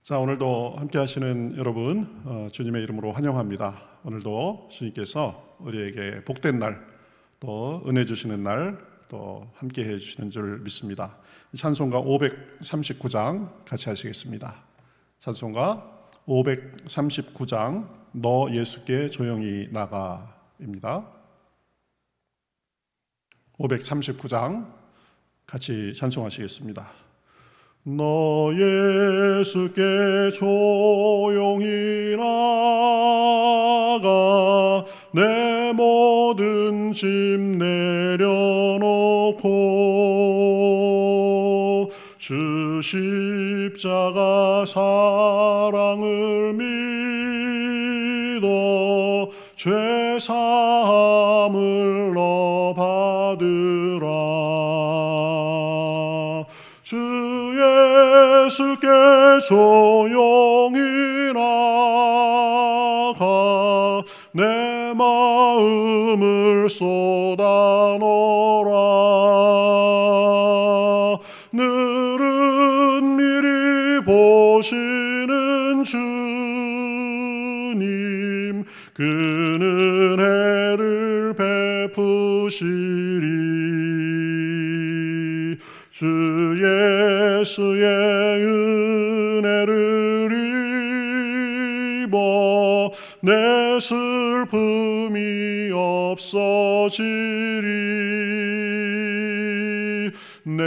자, 오늘도 함께 하시는 여러분 주님의 이름으로 환영합니다. 오늘도 주님께서 우리에게 복된 날, 또 은혜 주시는 날, 또 함께 해주시는 줄 믿습니다. 찬송가 539장 같이 하시겠습니다. 찬송가 539장 너 예수께 조용히 나가입니다. 539장 같이 찬송하시겠습니다. 너 예수께 조용히 나가 내 모든 짐 내려놓고 주 십자가 사랑을 믿어 죄 사함을 너 받으라. 주 예수께 조용히 나가 내 마음을 쏟아놓으라. 늘은 미리 보시는 주님 그는 은혜를 베푸시리. 주 예수의 은혜를 입어 내 슬픔이 없어지리. 내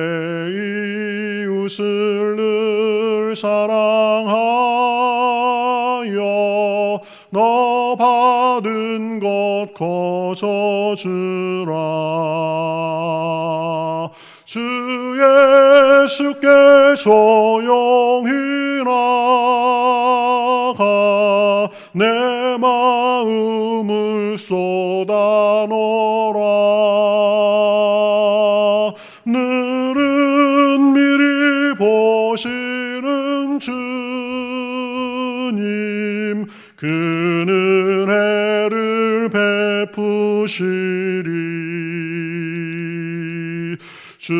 이웃을 늘 사랑하여 너 받은 것 거저주라. 주 예수께 조용히 나가 내 마음을 쏟아놓으라. 늘은 미리 보시는 주님 그는 은혜를 베푸시리. 주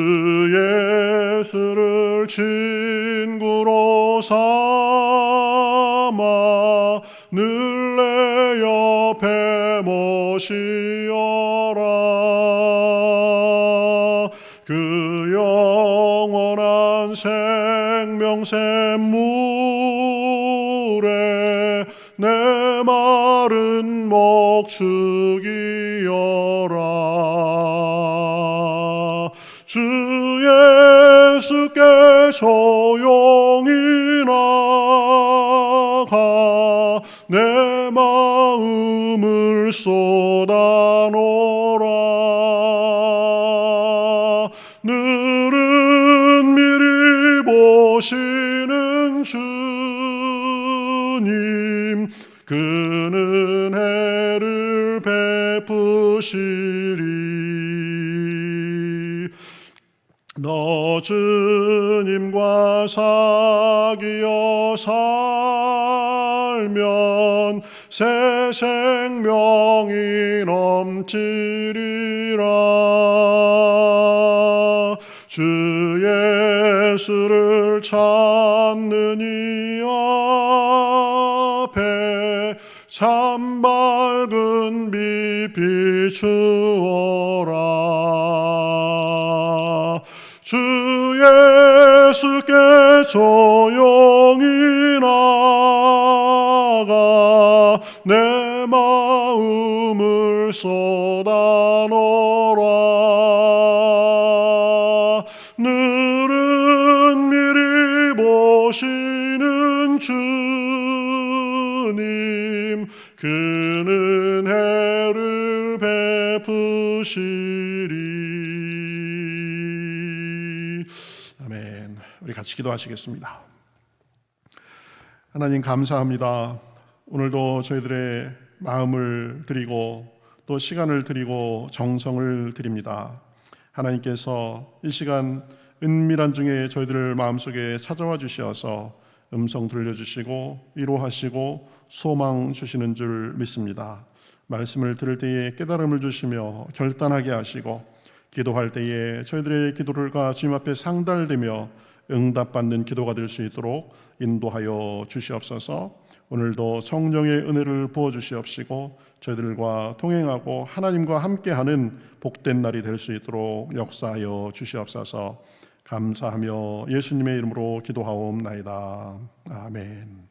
예수를 친구로 삼아 늘 내 옆에 모시어라. 그 영원한 생명샘물에 내 마른 목 죽이어라. 주 예수께 조용히 나가 내 마음을 쏟아놓으라. 늘은 미리 보시는 주님 그는 은혜를 베푸시리. 너 주님과 사귀어 살면 새 생명이 넘치리라. 주 예수를 찾는 이 앞에 참 밝은 빛 비추어라. 주 예수께 조용히 나가 내 마음을 쏟아놓으라. 늘은 미리 보시는 주님 그는 은혜를 베푸시리. 아멘. 우리 같이 기도하시겠습니다. 하나님 감사합니다. 오늘도 저희들의 마음을 드리고 또 시간을 드리고 정성을 드립니다. 하나님께서 이 시간 은밀한 중에 저희들 마음속에 찾아와 주셔서 음성 들려주시고 위로하시고 소망 주시는 줄 믿습니다. 말씀을 들을 때에 깨달음을 주시며 결단하게 하시고 기도할 때에 저희들의 기도가 주님 앞에 상달되며 응답받는 기도가 될 수 있도록 인도하여 주시옵소서. 오늘도 성령의 은혜를 부어 주시옵시고 저희들과 동행하고 하나님과 함께하는 복된 날이 될 수 있도록 역사하여 주시옵소서. 감사하며 예수님의 이름으로 기도하옵나이다. 아멘.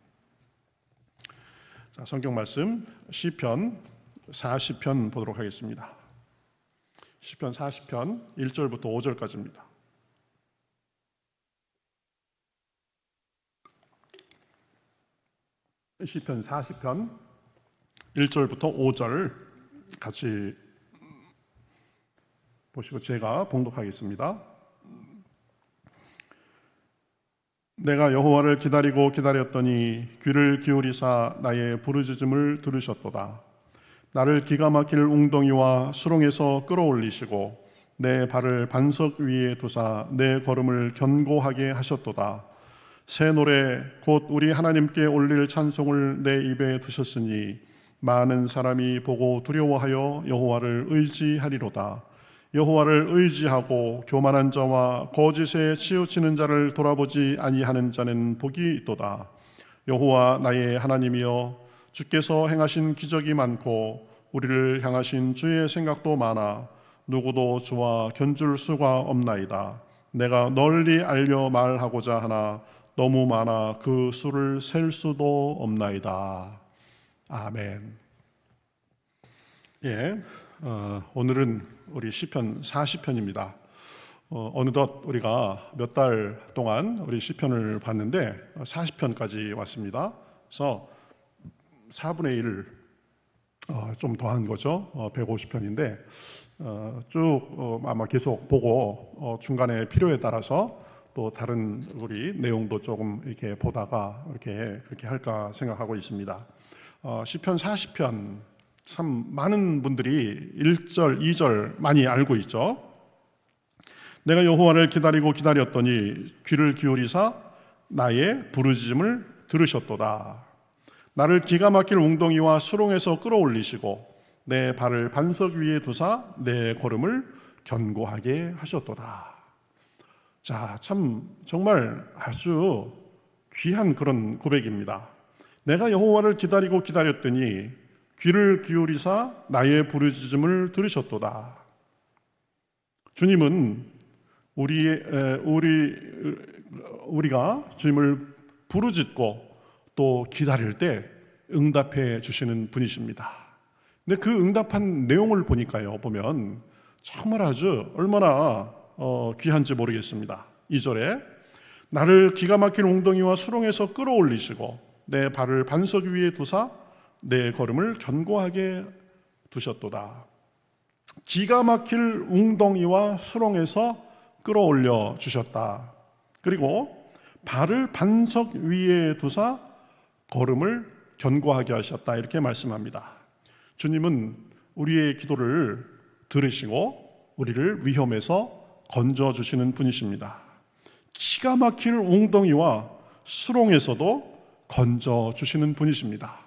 자, 성경 말씀 시편 40편 보도록 하겠습니다. 시편 40편 1절부터 5절까지입니다. 시편 40편 1절부터 5절 같이 보시고 제가 봉독하겠습니다. 내가 여호와를 기다리고 기다렸더니 귀를 기울이사 나의 부르짖음을 들으셨도다. 나를 기가 막힐 웅덩이와 수렁에서 끌어올리시고 내 발을 반석 위에 두사 내 걸음을 견고하게 하셨도다. 새 노래 곧 우리 하나님께 올릴 찬송을 내 입에 두셨으니 많은 사람이 보고 두려워하여 여호와를 의지하리로다. 여호와를 의지하고 교만한 자와 거짓에 치우치는 자를 돌아보지 아니하는 자는 복이 있도다. 여호와 나의 하나님이여 주께서 행하신 기적이 많고 우리를 향하신 주의 생각도 많아 누구도 주와 견줄 수가 없나이다. 내가 널리 알려 말하고자 하나 너무 많아 그 수를 셀 수도 없나이다. 아멘. 예, 오늘은 우리 시편 40편입니다. 어느덧 우리가 몇 달 동안 우리 시편을 봤는데 40편까지 왔습니다. 그래서 4분의 1 좀 더한 거죠. 150편인데 쭉 아마 계속 보고 중간에 필요에 따라서 또 다른 우리 내용도 조금 이렇게 보다가 그렇게 할까 생각하고 있습니다. 시편 40편 참 많은 분들이 1절, 2절 많이 알고 있죠. 내가 여호와를 기다리고 기다렸더니 귀를 기울이사 나의 부르짖음을 들으셨도다. 나를 기가 막힐 웅덩이와 수렁에서 끌어올리시고 내 발을 반석 위에 두사 내 걸음을 견고하게 하셨도다. 자, 참 정말 아주 귀한 그런 고백입니다. 내가 여호와를 기다리고 기다렸더니 귀를 기울이사 나의 부르짖음을 들으셨도다. 주님은 우리가 주님을 부르짖고 또 기다릴 때 응답해 주시는 분이십니다. 근데 그 응답한 내용을 보면 정말 아주 얼마나 귀한지 모르겠습니다. 2절에 나를 기가 막힌 웅덩이와 수렁에서 끌어올리시고 내 발을 반석 위에 두사 내 걸음을 견고하게 두셨도다. 기가 막힐 웅덩이와 수렁에서 끌어올려 주셨다. 그리고 발을 반석 위에 두사 걸음을 견고하게 하셨다. 이렇게 말씀합니다. 주님은 우리의 기도를 들으시고 우리를 위험에서 건져주시는 분이십니다. 기가 막힐 웅덩이와 수렁에서도 건져주시는 분이십니다.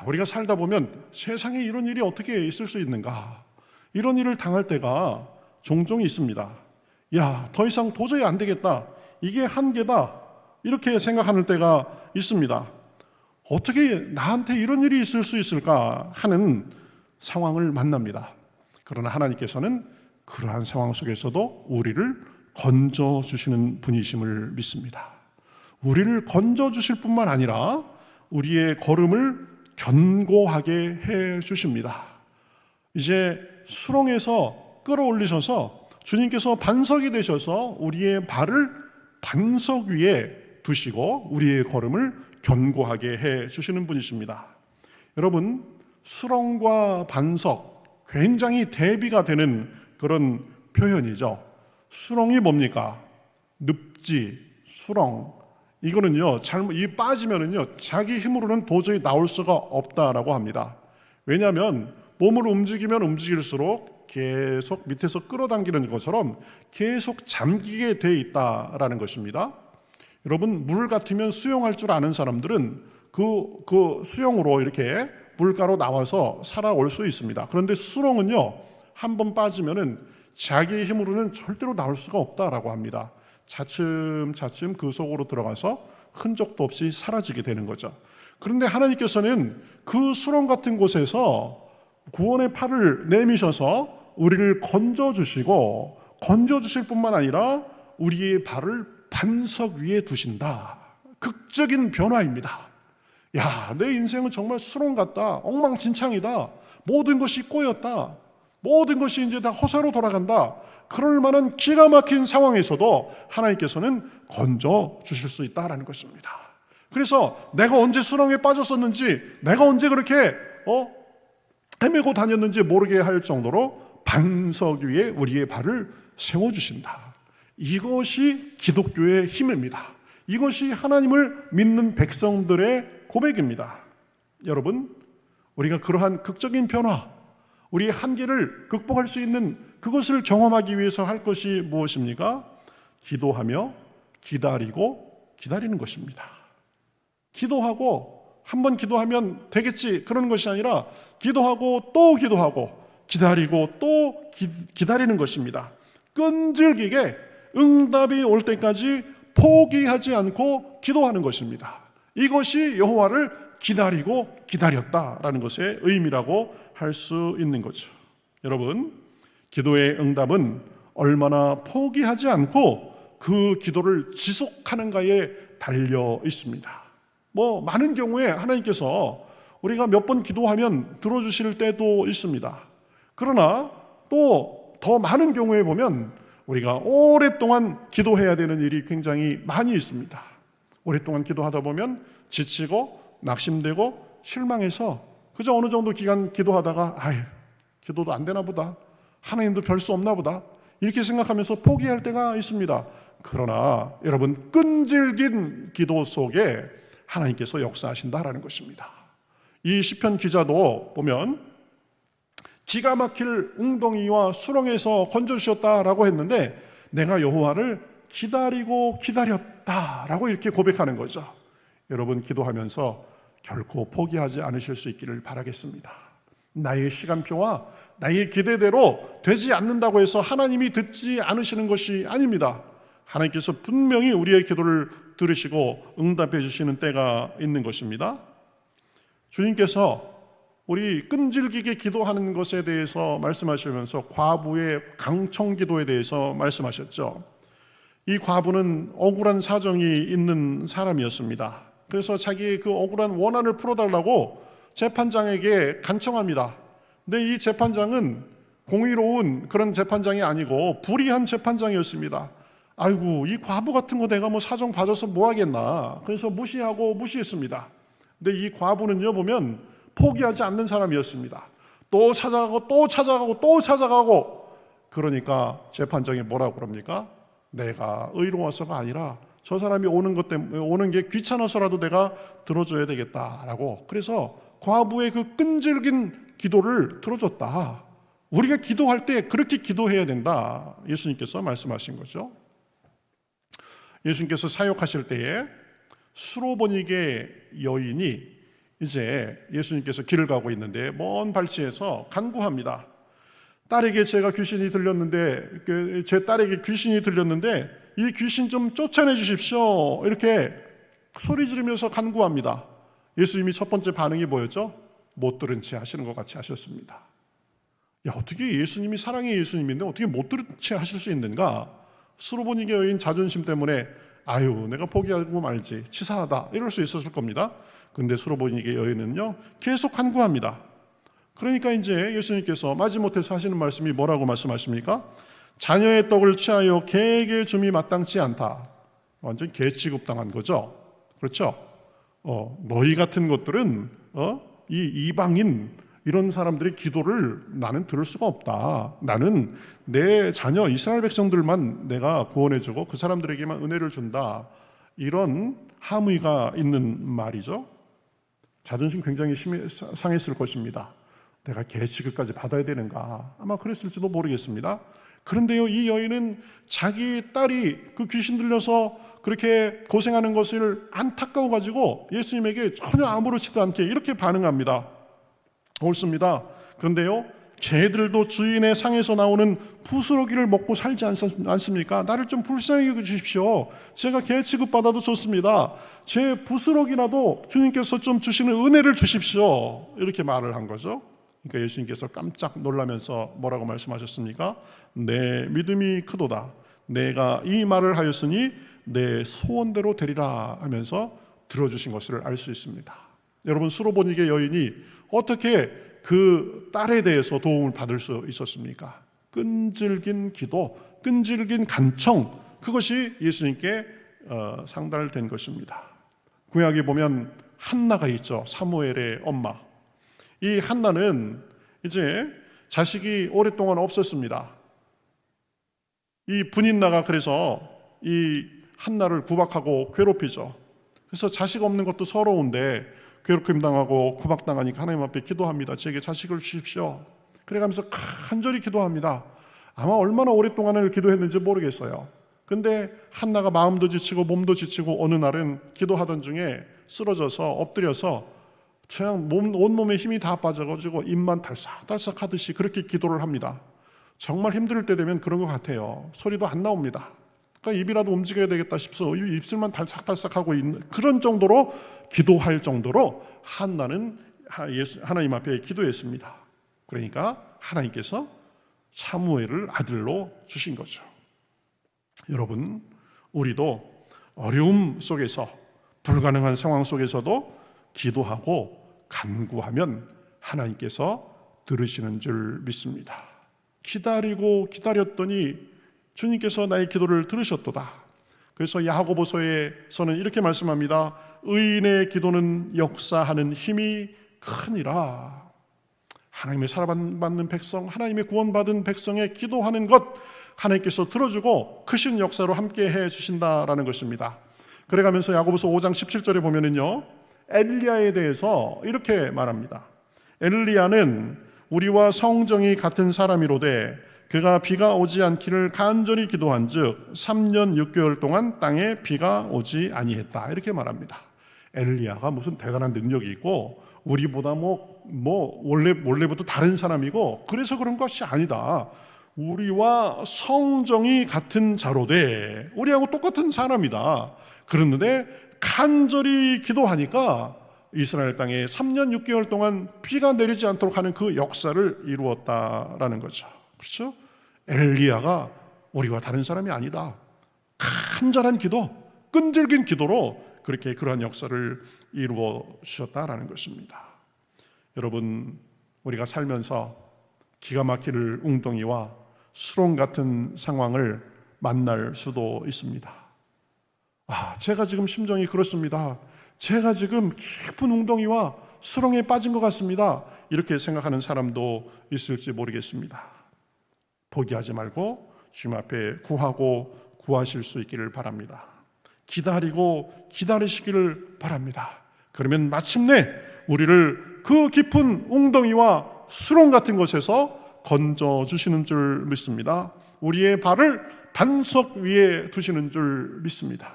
우리가 살다 보면 세상에 이런 일이 어떻게 있을 수 있는가, 이런 일을 당할 때가 종종 있습니다. 더 이상 도저히 안 되겠다, 이게 한계다, 이렇게 생각하는 때가 있습니다. 어떻게 나한테 이런 일이 있을 수 있을까 하는 상황을 만납니다. 그러나 하나님께서는 그러한 상황 속에서도 우리를 건져주시는 분이심을 믿습니다. 우리를 건져주실 뿐만 아니라 우리의 걸음을 견고하게 해 주십니다. 이제 수렁에서 끌어올리셔서 주님께서 반석이 되셔서 우리의 발을 반석 위에 두시고 우리의 걸음을 견고하게 해 주시는 분이십니다. 여러분, 수렁과 반석 굉장히 대비가 되는 그런 표현이죠. 수렁이 뭡니까? 늪지, 수렁. 이거는요, 이 빠지면은요, 자기 힘으로는 도저히 나올 수가 없다라고 합니다. 왜냐하면 몸을 움직이면 움직일수록 계속 밑에서 끌어당기는 것처럼 계속 잠기게 돼 있다라는 것입니다. 여러분, 물 같으면 수영할 줄 아는 사람들은 그 수영으로 이렇게 물가로 나와서 살아올 수 있습니다. 그런데 수렁은요, 한번 빠지면은 자기의 힘으로는 절대로 나올 수가 없다라고 합니다. 차츰차츰 그 속으로 들어가서 흔적도 없이 사라지게 되는 거죠. 그런데 하나님께서는 그 수렁 같은 곳에서 구원의 팔을 내미셔서 우리를 건져주시고, 건져주실 뿐만 아니라 우리의 발을 반석 위에 두신다. 극적인 변화입니다. 야, 내 인생은 정말 수렁 같다. 엉망진창이다. 모든 것이 꼬였다. 모든 것이 이제 다 허세로 돌아간다. 그럴 만한 기가 막힌 상황에서도 하나님께서는 건져 주실 수 있다라는 것입니다. 그래서 내가 언제 수렁에 빠졌었는지, 내가 언제 그렇게 헤매고 다녔는지 모르게 할 정도로 반석 위에 우리의 발을 세워주신다. 이것이 기독교의 힘입니다. 이것이 하나님을 믿는 백성들의 고백입니다. 여러분, 우리가 그러한 극적인 변화, 우리의 한계를 극복할 수 있는 그것을 경험하기 위해서 할 것이 무엇입니까? 기도하며 기다리고 기다리는 것입니다. 기도하고 한번 기도하면 되겠지 그러는 것이 아니라 기도하고 또 기도하고 기다리고 또 기다리는 것입니다. 끈질기게 응답이 올 때까지 포기하지 않고 기도하는 것입니다. 이것이 여호와를 기다리고 기다렸다라는 것의 의미라고 할 수 있는 거죠. 여러분, 기도의 응답은 얼마나 포기하지 않고 그 기도를 지속하는가에 달려 있습니다. 많은 경우에 하나님께서 우리가 몇 번 기도하면 들어주실 때도 있습니다. 그러나 또 더 많은 경우에 보면 우리가 오랫동안 기도해야 되는 일이 굉장히 많이 있습니다. 오랫동안 기도하다 보면 지치고 낙심되고 실망해서 그저 어느 정도 기간 기도하다가 기도도 안 되나 보다, 하나님도 별 수 없나 보다 이렇게 생각하면서 포기할 때가 있습니다. 그러나 여러분, 끈질긴 기도 속에 하나님께서 역사하신다라는 것입니다. 이 시편 기자도 보면 기가 막힐 웅덩이와 수렁에서 건져주셨다라고 했는데 내가 여호와를 기다리고 기다렸다라고 이렇게 고백하는 거죠. 여러분, 기도하면서 결코 포기하지 않으실 수 있기를 바라겠습니다. 나의 시간표와 나의 기대대로 되지 않는다고 해서 하나님이 듣지 않으시는 것이 아닙니다. 하나님께서 분명히 우리의 기도를 들으시고 응답해 주시는 때가 있는 것입니다. 주님께서 우리 끈질기게 기도하는 것에 대해서 말씀하시면서 과부의 강청 기도에 대해서 말씀하셨죠. 이 과부는 억울한 사정이 있는 사람이었습니다. 그래서 자기의 그 억울한 원한을 풀어달라고 재판장에게 간청합니다. 근데 이 재판장은 공의로운 그런 재판장이 아니고 불의한 재판장이었습니다. 아이고, 이 과부 같은 거 내가 사정 봐줘서 뭐 하겠나. 그래서 무시했습니다. 근데 이 과부는요, 보면 포기하지 않는 사람이었습니다. 또 찾아가고 또 찾아가고 또 찾아가고. 그러니까 재판장이 뭐라고 그럽니까? 내가 의로워서가 아니라 저 사람이 오는 것 때문에, 오는 게 귀찮아서라도 내가 들어줘야 되겠다라고. 그래서 과부의 그 끈질긴 기도를 들어줬다. 우리가 기도할 때 그렇게 기도해야 된다. 예수님께서 말씀하신 거죠. 예수님께서 사역하실 때에 수로보니게 여인이 이제 예수님께서 길을 가고 있는데 먼 발치에서 간구합니다. 딸에게 제가 귀신이 들렸는데, 제 딸에게 귀신이 들렸는데 이 귀신 좀 쫓아내 주십시오. 이렇게 소리 지르면서 간구합니다. 예수님이 첫 번째 반응이 뭐였죠? 못 들은 채 하시는 것 같이 하셨습니다. 야, 어떻게 예수님이 사랑의 예수님인데 어떻게 못 들은 채 하실 수 있는가? 수로보니게 여인 자존심 때문에 내가 포기하고 말지, 치사하다 이럴 수 있었을 겁니다. 근데 수로보니게 여인은요 계속 간구합니다. 그러니까 이제 예수님께서 마지못해서 하시는 말씀이 뭐라고 말씀하십니까? 자녀의 떡을 취하여 개에게 줌이 마땅치 않다. 완전 개 취급당한 거죠. 그렇죠? 너희 같은 것들은 이 이방인 이런 사람들의 기도를 나는 들을 수가 없다. 나는 내 자녀 이스라엘 백성들만 내가 구원해주고 그 사람들에게만 은혜를 준다. 이런 함의가 있는 말이죠. 자존심 굉장히 상했을 것입니다. 내가 개 취급까지 받아야 되는가? 아마 그랬을지도 모르겠습니다. 그런데요, 이 여인은 자기 딸이 그 귀신 들려서 그렇게 고생하는 것을 안타까워가지고 예수님에게 전혀 아무렇지도 않게 이렇게 반응합니다. 옳습니다. 그런데요, 개들도 주인의 상에서 나오는 부스러기를 먹고 살지 않습니까? 나를 좀 불쌍히 여겨주십시오. 제가 개 취급받아도 좋습니다. 제 부스러기라도 주님께서 좀 주시는 은혜를 주십시오. 이렇게 말을 한 거죠. 그러니까 예수님께서 깜짝 놀라면서 뭐라고 말씀하셨습니까? 내 믿음이 크도다. 내가 이 말을 하였으니 내 소원대로 되리라 하면서 들어주신 것을 알 수 있습니다. 여러분, 수로보니게 여인이 어떻게 그 딸에 대해서 도움을 받을 수 있었습니까? 끈질긴 기도, 끈질긴 간청, 그것이 예수님께 상달된 것입니다. 구약에 보면 한나가 있죠. 사무엘의 엄마. 이 한나는 이제 자식이 오랫동안 없었습니다. 이 분인나가 그래서 이 한나를 구박하고 괴롭히죠. 그래서 자식 없는 것도 서러운데 괴롭힘 당하고 구박당하니까 하나님 앞에 기도합니다. 제게 자식을 주십시오. 그래가면서 간절히 기도합니다. 아마 얼마나 오랫동안을 기도했는지 모르겠어요. 근데 한나가 마음도 지치고 몸도 지치고 어느 날은 기도하던 중에 쓰러져서 엎드려서 그냥 온몸에 힘이 다 빠져가지고 입만 달싹달싹 하듯이 그렇게 기도를 합니다. 정말 힘들 때 되면 그런 것 같아요. 소리도 안 나옵니다. 그러니까 입이라도 움직여야 되겠다 싶어서 입술만 달싹달싹 하고 있는 그런 정도로 기도할 정도로 한나는 하나님 앞에 기도했습니다. 그러니까 하나님께서 사무엘을 아들로 주신 거죠. 여러분, 우리도 어려움 속에서 불가능한 상황 속에서도 기도하고 간구하면 하나님께서 들으시는 줄 믿습니다. 기다리고 기다렸더니 주님께서 나의 기도를 들으셨도다. 그래서 야고보서에서는 이렇게 말씀합니다. 의인의 기도는 역사하는 힘이 크니라. 하나님의 사랑받는 백성, 하나님의 구원받은 백성의 기도하는 것 하나님께서 들어주고 크신 역사로 함께 해주신다라는 것입니다. 그래가면서 야고보서 5장 17절에 보면은요, 엘리야에 대해서 이렇게 말합니다. 엘리야는 우리와 성정이 같은 사람이로되 그가 비가 오지 않기를 간절히 기도한즉 3년 6개월 동안 땅에 비가 오지 아니했다. 이렇게 말합니다. 엘리야가 무슨 대단한 능력이 있고 우리보다 원래부터 다른 사람이고 그래서 그런 것이 아니다. 우리와 성정이 같은 자로되 우리하고 똑같은 사람이다. 그런데 간절히 기도하니까 이스라엘 땅에 3년 6개월 동안 비가 내리지 않도록 하는 그 역사를 이루었다라는 거죠. 그렇죠? 엘리야가 우리와 다른 사람이 아니다. 간절한 기도, 끈질긴 기도로 그렇게 그러한 역사를 이루어 주셨다라는 것입니다. 여러분, 우리가 살면서 기가 막힐 웅덩이와 수렁 같은 상황을 만날 수도 있습니다. 제가 지금 심정이 그렇습니다. 제가 지금 깊은 웅덩이와 수렁에 빠진 것 같습니다. 이렇게 생각하는 사람도 있을지 모르겠습니다. 포기하지 말고 주님 앞에 구하고 구하실 수 있기를 바랍니다. 기다리고 기다리시기를 바랍니다. 그러면 마침내 우리를 그 깊은 웅덩이와 수렁 같은 곳에서 건져주시는 줄 믿습니다. 우리의 발을 반석 위에 두시는 줄 믿습니다.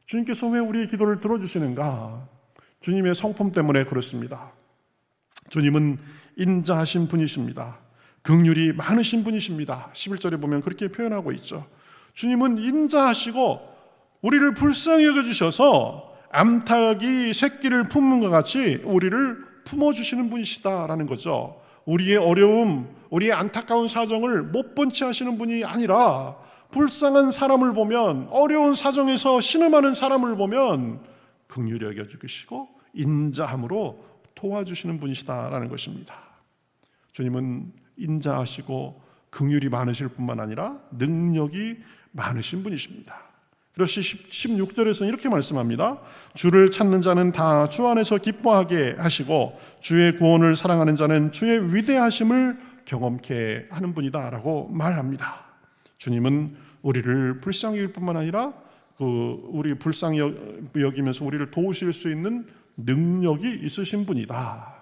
주님께서 왜 우리의 기도를 들어주시는가? 주님의 성품 때문에 그렇습니다. 주님은 인자하신 분이십니다. 긍휼이 많으신 분이십니다. 11절에 보면 그렇게 표현하고 있죠. 주님은 인자하시고 우리를 불쌍히 여겨주셔서 암탉이 새끼를 품는 것 같이 우리를 품어주시는 분이시다라는 거죠. 우리의 어려움, 우리의 안타까운 사정을 못 본 채 하시는 분이 아니라 불쌍한 사람을 보면, 어려운 사정에서 신음하는 사람을 보면 긍휼히 여겨주시고 인자함으로 도와주시는 분이시다라는 것입니다. 주님은 인자하시고 긍휼이 많으실 뿐만 아니라 능력이 많으신 분이십니다. 그래서 16절에서는 이렇게 말씀합니다. 주를 찾는 자는 다 주 안에서 기뻐하게 하시고 주의 구원을 사랑하는 자는 주의 위대하심을 경험케 하는 분이다 라고 말합니다. 주님은 우리를 불쌍히 여길 뿐만 아니라 우리 불쌍히 여기면서 우리를 도우실 수 있는 능력이 있으신 분이다.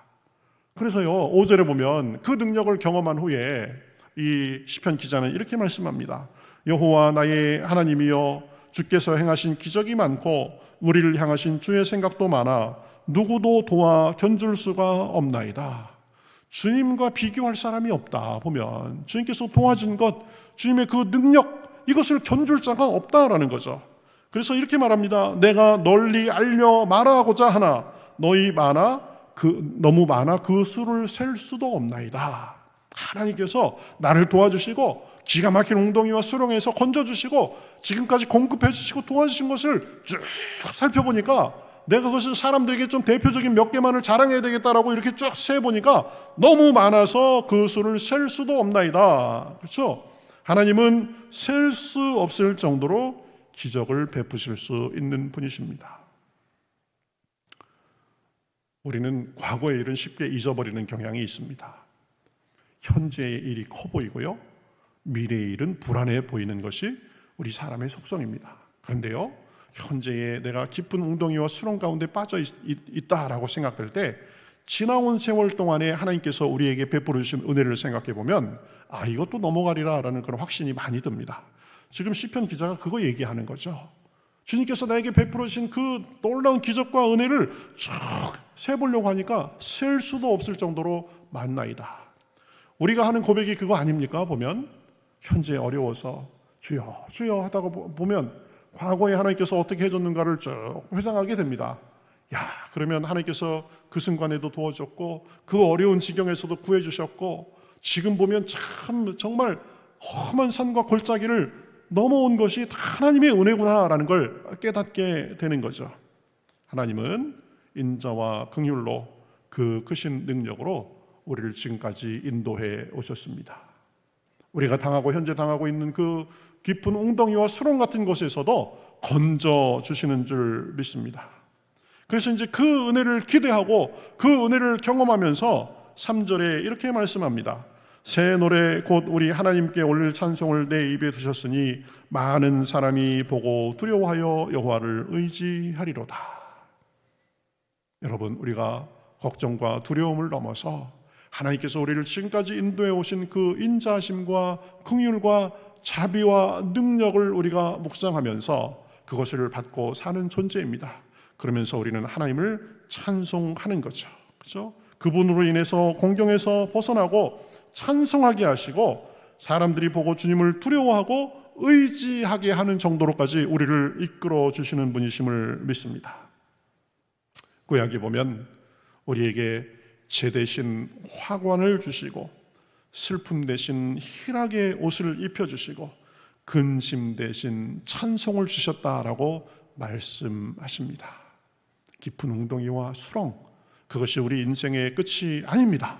그래서요, 5절에 보면 그 능력을 경험한 후에 이 시편 기자는 이렇게 말씀합니다. 여호와 나의 하나님이여, 주께서 행하신 기적이 많고 우리를 향하신 주의 생각도 많아 누구도 도와 견줄 수가 없나이다. 주님과 비교할 사람이 없다. 보면 주님께서 도와준 것, 주님의 그 능력, 이것을 견줄 자가 없다라는 거죠. 그래서 이렇게 말합니다. 내가 널리 알려 말하고자 하나 너희 너무 많아 그 수를 셀 수도 없나이다. 하나님께서 나를 도와주시고 기가 막힌 웅덩이와 수렁에서 건져주시고 지금까지 공급해 주시고 도와주신 것을 쭉 살펴보니까 내가 그것을 사람들에게 좀 대표적인 몇 개만을 자랑해야 되겠다라고 이렇게 쭉 세보니까 너무 많아서 그 수를 셀 수도 없나이다. 그렇죠? 하나님은 셀 수 없을 정도로 기적을 베푸실 수 있는 분이십니다. 우리는 과거의 일은 쉽게 잊어버리는 경향이 있습니다. 현재의 일이 커 보이고요, 미래의 일은 불안해 보이는 것이 우리 사람의 속성입니다. 그런데요, 현재에 내가 깊은 웅덩이와 수렁 가운데 빠져 있다라고 생각될 때 지나온 세월 동안에 하나님께서 우리에게 베풀어 주신 은혜를 생각해 보면 이것도 넘어가리라 라는 그런 확신이 많이 듭니다. 지금 시편 기자가 그거 얘기하는 거죠. 주님께서 나에게 베풀어 주신 그 놀라운 기적과 은혜를 쭉 세보려고 하니까 셀 수도 없을 정도로 많나이다. 우리가 하는 고백이 그거 아닙니까? 보면 현재 어려워서 주여 주여 하다가 보면 과거에 하나님께서 어떻게 해줬는가를 쭉 회상하게 됩니다. 그러면 하나님께서 그 순간에도 도와줬고 그 어려운 지경에서도 구해주셨고 지금 보면 참 정말 험한 산과 골짜기를 넘어온 것이 다 하나님의 은혜구나라는 걸 깨닫게 되는 거죠. 하나님은 인자와 긍휼로 그 크신 능력으로 우리를 지금까지 인도해 오셨습니다. 우리가 현재 당하고 있는 그 깊은 웅덩이와 수렁 같은 곳에서도 건져 주시는 줄 믿습니다. 그래서 이제 그 은혜를 기대하고 그 은혜를 경험하면서 3절에 이렇게 말씀합니다. 새 노래 곧 우리 하나님께 올릴 찬송을 내 입에 두셨으니 많은 사람이 보고 두려워하여 여호와를 의지하리로다. 여러분, 우리가 걱정과 두려움을 넘어서 하나님께서 우리를 지금까지 인도해 오신 그 인자하심과 긍휼과 자비와 능력을 우리가 묵상하면서 그것을 받고 사는 존재입니다. 그러면서 우리는 하나님을 찬송하는 거죠. 그렇죠? 그분으로 인해서 공경에서 벗어나고 찬송하게 하시고 사람들이 보고 주님을 두려워하고 의지하게 하는 정도로까지 우리를 이끌어 주시는 분이심을 믿습니다. 구약에 보면 우리에게 죄 대신 화관을 주시고 슬픔 대신 희락의 옷을 입혀주시고 근심 대신 찬송을 주셨다라고 말씀하십니다. 깊은 웅덩이와 수렁, 그것이 우리 인생의 끝이 아닙니다.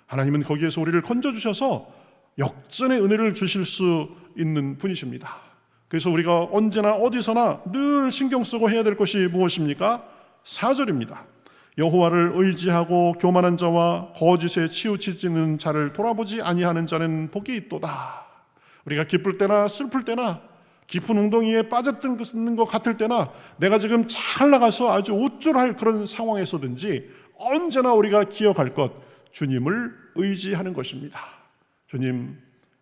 하나님은 거기에서 우리를 건져주셔서 역전의 은혜를 주실 수 있는 분이십니다. 그래서 우리가 언제나 어디서나 늘 신경 쓰고 해야 될 것이 무엇입니까? 4절입니다. 여호와를 의지하고 교만한 자와 거짓에 치우치지는 자를 돌아보지 아니하는 자는 복이 있도다. 우리가 기쁠 때나 슬플 때나 깊은 웅덩이에 빠졌던 것 같을 때나 내가 지금 잘 나가서 아주 우쭐할 그런 상황에서든지 언제나 우리가 기억할 것, 주님을 의지하는 것입니다. 주님,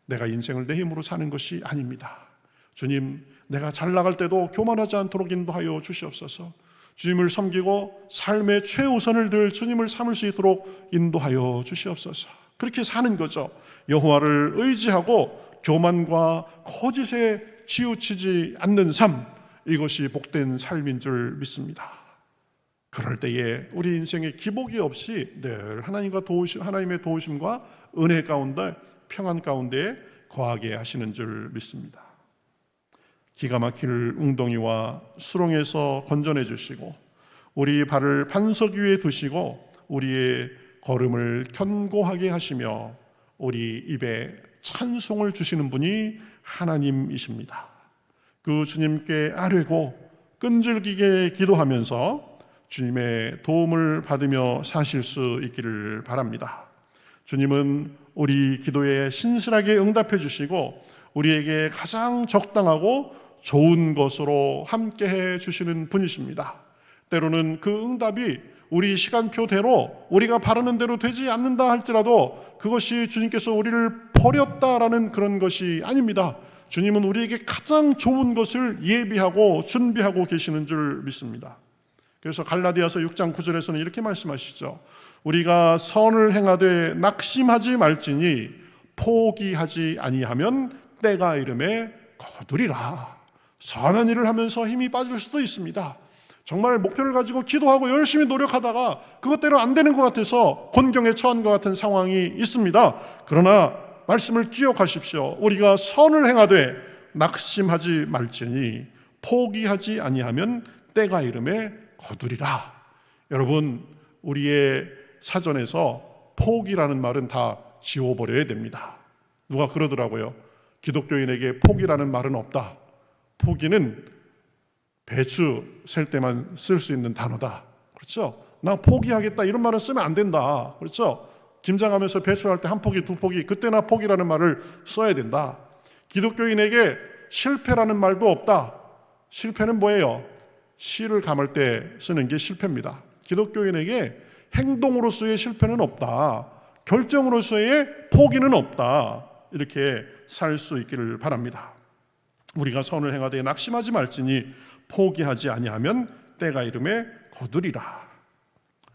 내가 인생을 내 힘으로 사는 것이 아닙니다. 주님, 내가 잘 나갈 때도 교만하지 않도록 인도하여 주시옵소서. 주님을 섬기고 삶의 최우선을 늘 주님을 삼을 수 있도록 인도하여 주시옵소서. 그렇게 사는 거죠. 여호와를 의지하고 교만과 거짓에 치우치지 않는 삶, 이것이 복된 삶인 줄 믿습니다. 그럴 때에 우리 인생에 기복이 없이 늘 하나님의 도우심과 은혜 가운데 평안 가운데 거하게 하시는 줄 믿습니다. 기가 막힐 웅덩이와 수렁에서 건져내 주시고 우리 발을 반석 위에 두시고 우리의 걸음을 견고하게 하시며 우리 입에 찬송을 주시는 분이 하나님이십니다. 그 주님께 아뢰고 끈질기게 기도하면서 주님의 도움을 받으며 사실 수 있기를 바랍니다. 주님은 우리 기도에 신실하게 응답해 주시고 우리에게 가장 적당하고 좋은 것으로 함께해 주시는 분이십니다. 때로는 그 응답이 우리 시간표대로 우리가 바라는 대로 되지 않는다 할지라도 그것이 주님께서 우리를 버렸다라는 그런 것이 아닙니다. 주님은 우리에게 가장 좋은 것을 예비하고 준비하고 계시는 줄 믿습니다. 그래서 갈라디아서 6장 9절에서는 이렇게 말씀하시죠. 우리가 선을 행하되 낙심하지 말지니 포기하지 아니하면 때가 이름에 거두리라. 선한 일을 하면서 힘이 빠질 수도 있습니다. 정말 목표를 가지고 기도하고 열심히 노력하다가 그것대로 안 되는 것 같아서 곤경에 처한 것 같은 상황이 있습니다. 그러나 말씀을 기억하십시오. 우리가 선을 행하되 낙심하지 말지니 포기하지 아니하면 때가 이름에 거두리라. 여러분, 우리의 사전에서 포기라는 말은 다 지워버려야 됩니다. 누가 그러더라고요. 기독교인에게 포기라는 말은 없다. 포기는 배추 셀 때만 쓸 수 있는 단어다. 그렇죠? 나 포기하겠다 이런 말은 쓰면 안 된다. 그렇죠? 김장하면서 배추할 때 한 포기, 두 포기, 그때나 포기라는 말을 써야 된다. 기독교인에게 실패라는 말도 없다. 실패는 뭐예요? 시를 감을 때 쓰는 게 실패입니다. 기독교인에게 행동으로서의 실패는 없다. 결정으로서의 포기는 없다. 이렇게 살 수 있기를 바랍니다. 우리가 선을 행하되 낙심하지 말지니 포기하지 아니하면 때가 이름에 거두리라.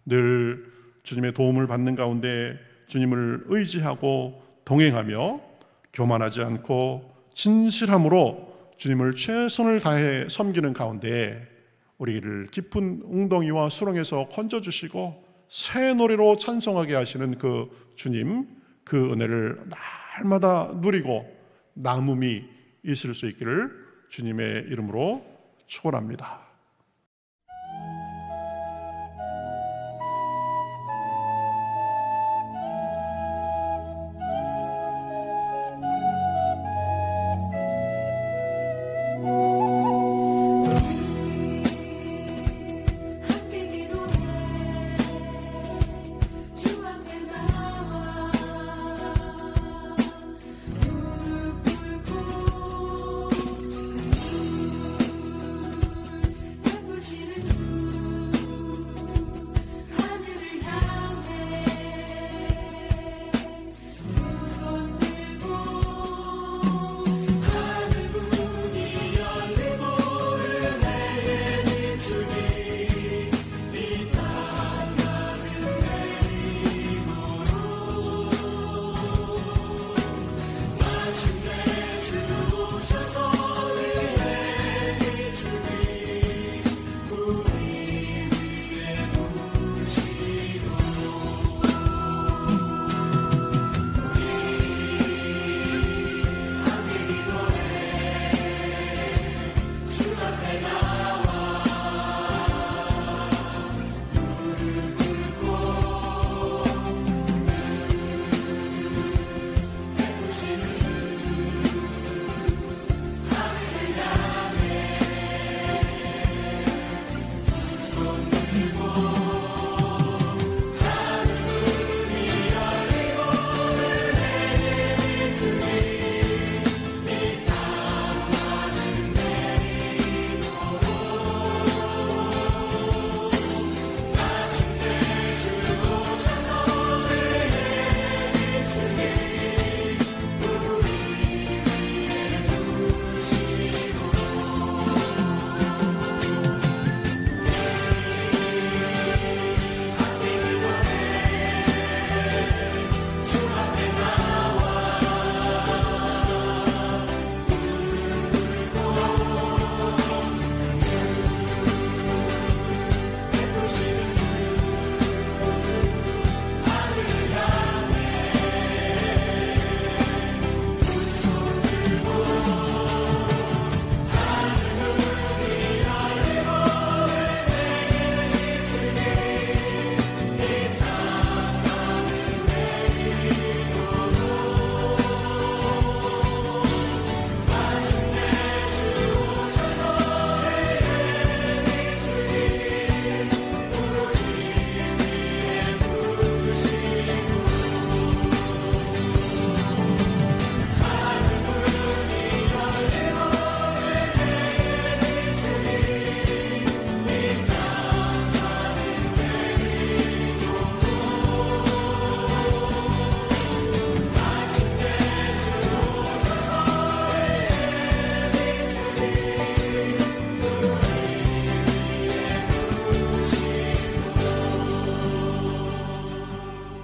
늘 주님의 도움을 받는 가운데 주님을 의지하고 동행하며 교만하지 않고 진실함으로 주님을 최선을 다해 섬기는 가운데 우리를 깊은 웅덩이와 수렁에서 건져주시고 새 노래로 찬송하게 하시는 그 주님, 그 은혜를 날마다 누리고 남음이 있을 수 있기를 주님의 이름으로 축원합니다.